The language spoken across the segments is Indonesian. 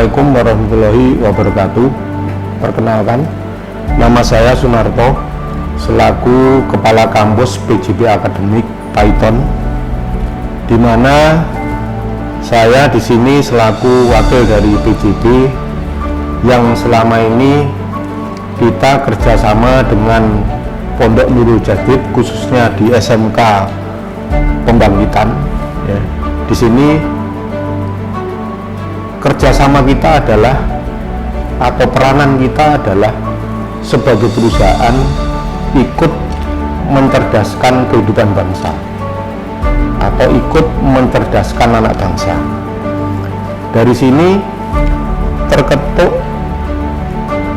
Assalamualaikum warahmatullahi wabarakatuh. Perkenalkan, nama saya Sunarto selaku Kepala Kampus PJB Akademik Python, di mana saya di sini selaku wakil dari PJB yang selama ini kita kerjasama dengan Pondok Nurul Jadid, khususnya di SMK Pembangkitan. Ya, di sini kerjasama kita adalah, atau peranan kita adalah sebagai perusahaan ikut mencerdaskan kehidupan bangsa atau ikut mencerdaskan anak bangsa. Dari sini terketuk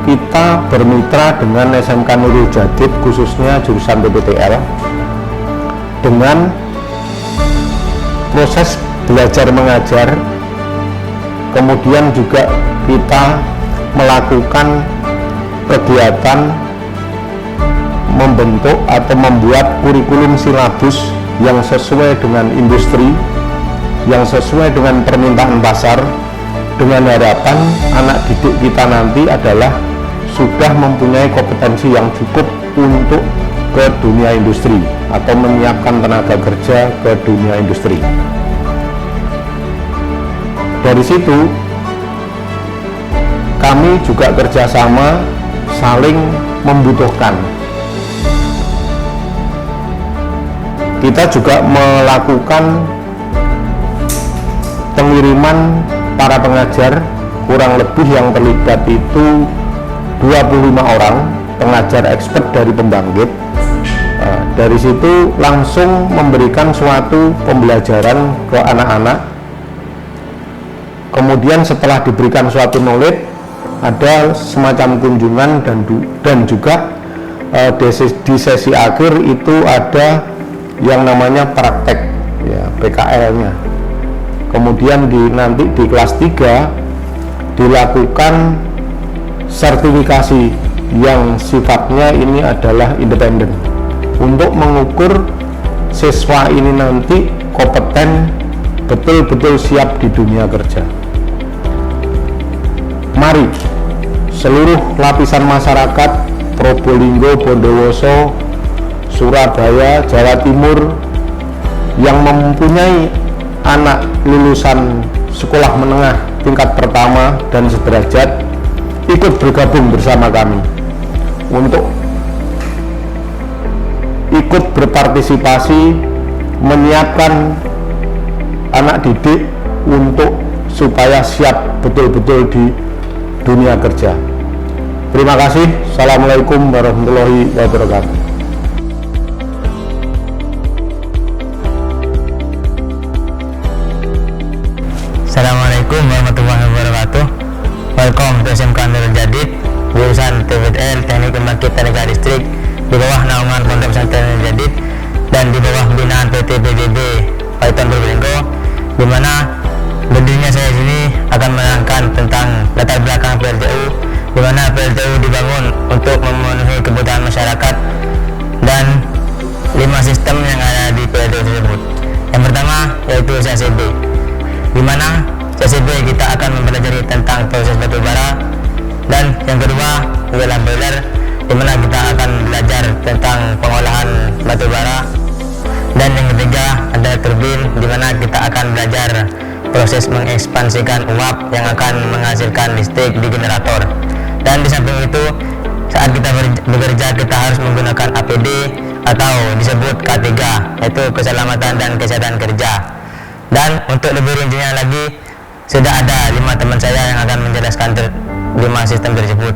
kita bermitra dengan SMK Nurul Jadid, khususnya jurusan PPTL, dengan proses belajar mengajar. Kemudian juga kita melakukan kegiatan membentuk atau membuat kurikulum silabus yang sesuai dengan industri, yang sesuai dengan permintaan pasar, dengan harapan anak didik kita nanti adalah sudah mempunyai kompetensi yang cukup untuk ke dunia industri atau menyiapkan tenaga kerja ke dunia industri. Dari situ kami juga kerjasama saling membutuhkan. Kita juga melakukan pengiriman para pengajar, kurang lebih yang terlibat itu 25 orang pengajar expert dari pembangkit. Dari situ langsung memberikan suatu pembelajaran ke anak-anak. Kemudian setelah diberikan suatu knowledge, ada semacam kunjungan dan juga di sesi akhir itu ada yang namanya praktek, ya, PKL-nya. Kemudian nanti di kelas 3 dilakukan sertifikasi yang sifatnya ini adalah independen untuk mengukur siswa ini nanti kompeten, betul-betul siap di dunia kerja. Mari seluruh lapisan masyarakat Probolinggo, Bondowoso, Surabaya, Jawa Timur yang mempunyai anak lulusan sekolah menengah tingkat pertama dan sederajat ikut bergabung bersama kami untuk ikut berpartisipasi menyiapkan anak didik untuk supaya siap betul-betul di dunia kerja. Terima kasih. Assalamualaikum warahmatullahi wabarakatuh. Assalamualaikum warahmatullahi wabarakatuh. Welcome to SMK Nurul Jadid, jurusan PPTL Teknik Pembangkit Tenaga Listrik, di bawah naungan Pondok Pesantren Nurul Jadid dan di bawah binaan PT PJB Python Probolinggo, di mana berdirinya saya sini akan menerangkan tentang latar belakang PLTU, di mana PLTU dibangun untuk memenuhi kebutuhan masyarakat dan 5 sistem yang ada di PLTU tersebut. Yang pertama yaitu CACB, di mana CACB kita akan mempelajari tentang proses batubara, dan yang kedua adalah boiler, di mana kita akan belajar tentang pengolahan batubara, dan yang ketiga adalah turbin, di mana kita akan belajar proses mengekspansikan uap yang akan menghasilkan listrik di generator. Dan di samping itu, saat kita bekerja kita harus menggunakan APD atau disebut K3, yaitu keselamatan dan kesehatan kerja. Dan untuk lebih rincinya lagi, sudah ada 5 teman saya yang akan menjelaskan 5 sistem tersebut.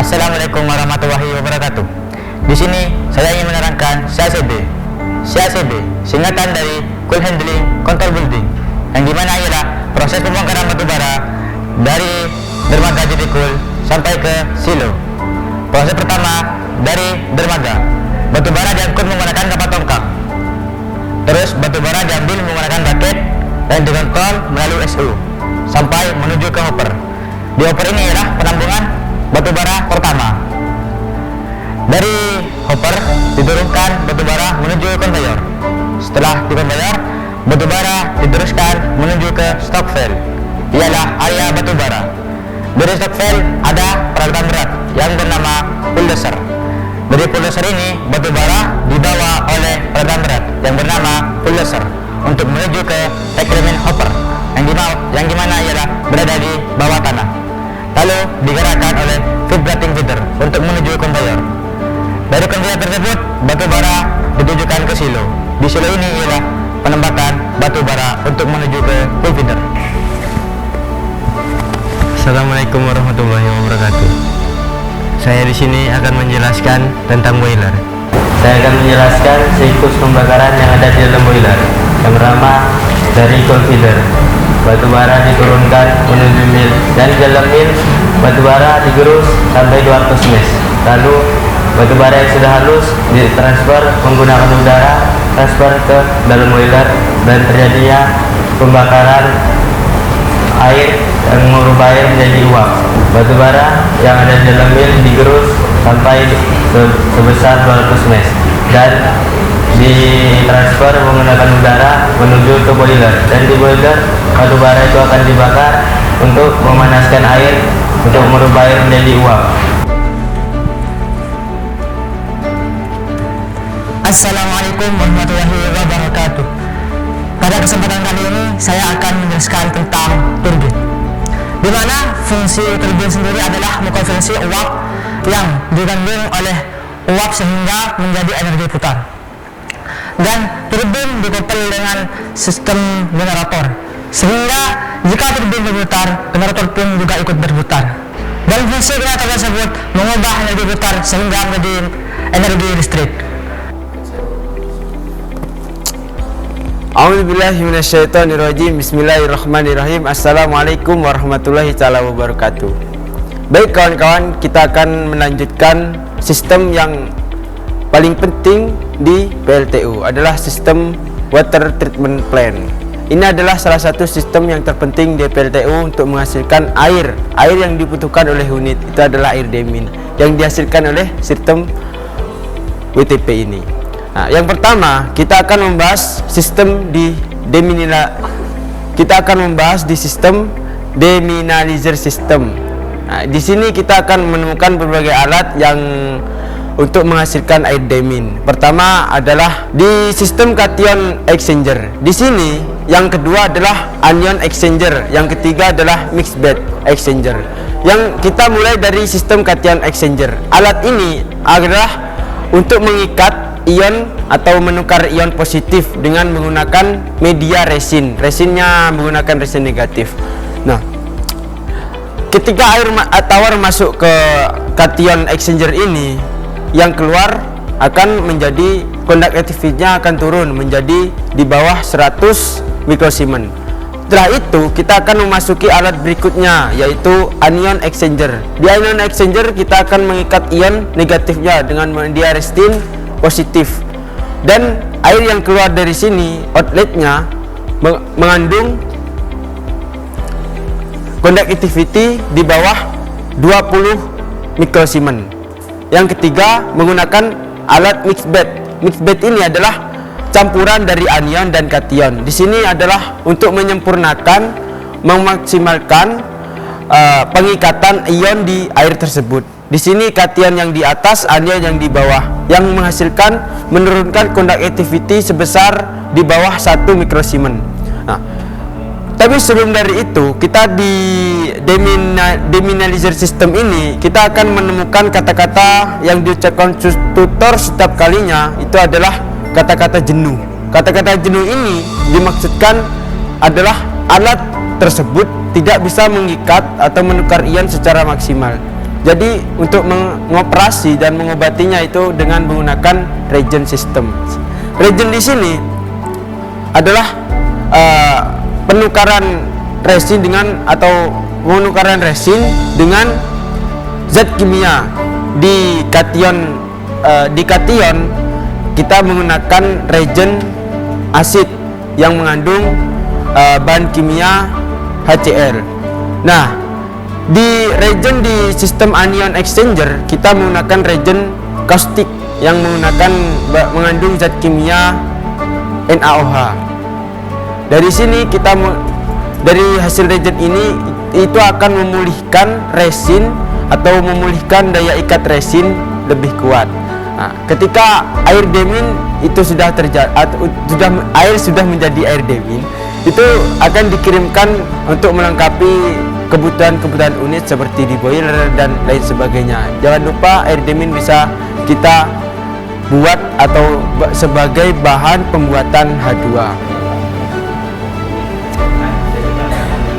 Assalamualaikum warahmatullahi wabarakatuh. Di sini saya ingin menerangkan CACB. CACB singkatan dari Cool Handling Control Building, yang dimana ialah proses pembongkaran batubara dari dermaga Jidikul sampai ke silo. Proses pertama dari dermaga, batubara diangkut menggunakan kapal tongkang. Terus batubara diambil menggunakan bucket dan dikontrol melalui SU sampai menuju ke hopper. Di hopper ini ialah penampungan batubara pertama. Dari hopper diturunkan batubara menuju konveyor. Setelah di konveyor, batu bara diteruskan menuju ke Stockville, ialah area batu bara. Dari Stockville ada peralatan berat yang bernama bulldozer. Dari bulldozer ini, batu bara dibawa oleh peralatan berat yang bernama bulldozer untuk menuju ke reclaiming hopper yang dimana ialah berada di bawah tanah. Lalu digerakkan oleh vibrating feeder untuk menuju konveyor. Dari konveyor tersebut, batu bara ditujukan ke silo. Di silo ini ialah penempatan batu bara untuk menuju ke coal feeder. Assalamualaikum warahmatullahi wabarakatuh. Saya di sini akan menjelaskan tentang boiler. Saya akan menjelaskan siklus pembakaran yang ada di dalam boiler. Yang pertama, dari coal feeder, batu bara diturunkan menuju mil, dan di dalam mil batu bara digerus sampai 200 mesh. Lalu batu bara yang sudah halus ditransfer menggunakan udara transfer ke dalam boiler, dan terjadinya pembakaran air yang mengubah air menjadi uap. Batu bara yang ada di dalam mil digerus sampai sebesar 200 mesh dan ditransfer menggunakan udara menuju ke boiler, dan di boiler batu bara itu akan dibakar untuk memanaskan air untuk merubah air menjadi uap. Assalamualaikum warahmatullahi wabarakatuh. Pada kesempatan kali ini saya akan menjelaskan tentang turbin, di mana fungsi turbin sendiri adalah mengkonversi uap yang digandung oleh uap sehingga menjadi energi putar. Dan turbin dikoppel dengan sistem generator, sehingga jika turbin berputar, generator pun juga ikut berputar. Dan fungsi generator tersebut mengubah energi putar sehingga menjadi energi listrik. A'udzubillahi minasyaitonirrajim. Bismillahirrahmanirrahim. Assalamualaikum warahmatullahi taala wabarakatuh. Baik kawan-kawan, kita akan melanjutkan sistem yang paling penting di PLTU, adalah sistem water treatment plant. Ini adalah salah satu sistem yang terpenting di PLTU untuk menghasilkan air yang dibutuhkan oleh unit. Itu adalah air demin yang dihasilkan oleh sistem WTP ini. Nah, yang pertama kita akan membahas sistem sistem demineralizer system. Nah, di sini kita akan menemukan berbagai alat yang untuk menghasilkan air demin. Pertama adalah di sistem cation exchanger. Di sini yang kedua adalah anion exchanger. Yang ketiga adalah mixed bed exchanger. Yang kita mulai dari sistem cation exchanger. Alat ini adalah untuk mengikat ion atau menukar ion positif dengan menggunakan media resin. Resinnya menggunakan resin negatif. Nah, ketika air tawar masuk ke cation exchanger ini, yang keluar akan menjadi konduktivitasnya akan turun menjadi di bawah 100 mikrosiemens. Setelah itu kita akan memasuki alat berikutnya, yaitu anion exchanger. Di anion exchanger kita akan mengikat ion negatifnya dengan media resin positif, dan air yang keluar dari sini outletnya mengandung conductivity di bawah 20 mikrosiemens. Yang ketiga menggunakan alat mixed bed. Mixed bed ini adalah campuran dari anion dan kation. Di sini adalah untuk menyempurnakan, memaksimalkan pengikatan ion di air tersebut. Di sini kation yang di atas, anion yang di bawah, yang menghasilkan menurunkan conductivity sebesar di bawah 1 mikrosiemens. Nah, tapi sebelum dari itu, kita di demineralizer system ini kita akan menemukan kata-kata yang diucapkan tutor setiap kalinya, itu adalah kata-kata jenuh. Kata-kata jenuh ini dimaksudkan adalah alat tersebut tidak bisa mengikat atau menukar ion secara maksimal. Jadi untuk mengoperasi dan mengobatinya itu dengan menggunakan regen system. Regen di sini adalah penukaran resin dengan zat kimia. Di kation kita menggunakan regen asid yang mengandung bahan kimia HCl. Nah, di regen di sistem anion exchanger kita menggunakan regen kaustik yang mengandung zat kimia NaOH. Dari sini dari hasil reagent ini itu akan memulihkan resin atau memulihkan daya ikat resin lebih kuat. Nah, ketika air demin itu sudah air sudah menjadi air demin, itu akan dikirimkan untuk melengkapi kebutuhan unit seperti di boiler dan lain sebagainya. Jangan lupa air demin bisa kita buat atau sebagai bahan pembuatan H2.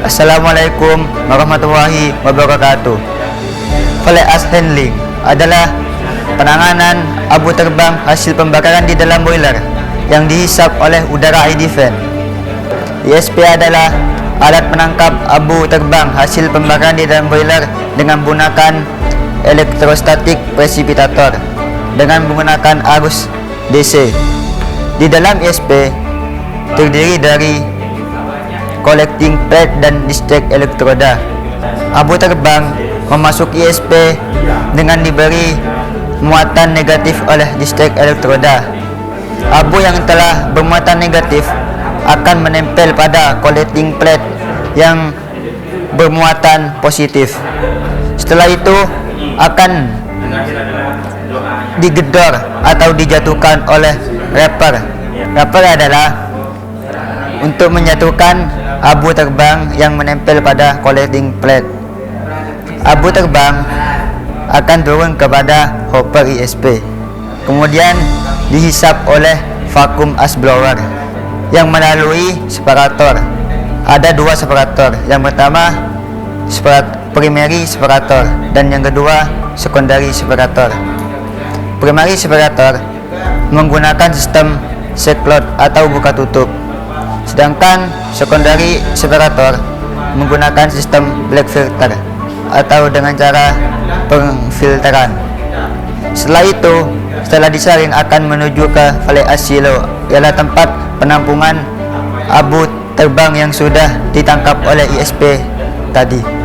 Assalamualaikum warahmatullahi wabarakatuh. Fly ash handling adalah penanganan abu terbang hasil pembakaran di dalam boiler yang dihisap oleh udara air defense. ISP adalah alat penangkap abu terbang hasil pembakaran di dalam boiler dengan menggunakan elektrostatik precipitator dengan menggunakan arus DC. Di dalam ISP terdiri dari collecting plate dan discharge elektroda. Abu terbang memasuki ISP dengan diberi muatan negatif oleh discharge elektroda. Abu yang telah bermuatan negatif akan menempel pada collecting plate yang bermuatan positif. Setelah itu akan digedor atau dijatuhkan oleh rapper. Rapper adalah untuk menjatuhkan abu terbang yang menempel pada collecting plate. Abu terbang akan turun kepada hopper ISP, kemudian dihisap oleh vacuum ash blower yang melalui separator. Ada dua separator, yang pertama primary separator dan yang kedua secondary separator. Primary separator menggunakan sistem cyclone atau buka tutup, sedangkan secondary separator menggunakan sistem black filter atau dengan cara pengfilteran. Setelah disaring akan menuju ke fly ash silo, ialah tempat penampungan abu terbang yang sudah ditangkap oleh ISP tadi.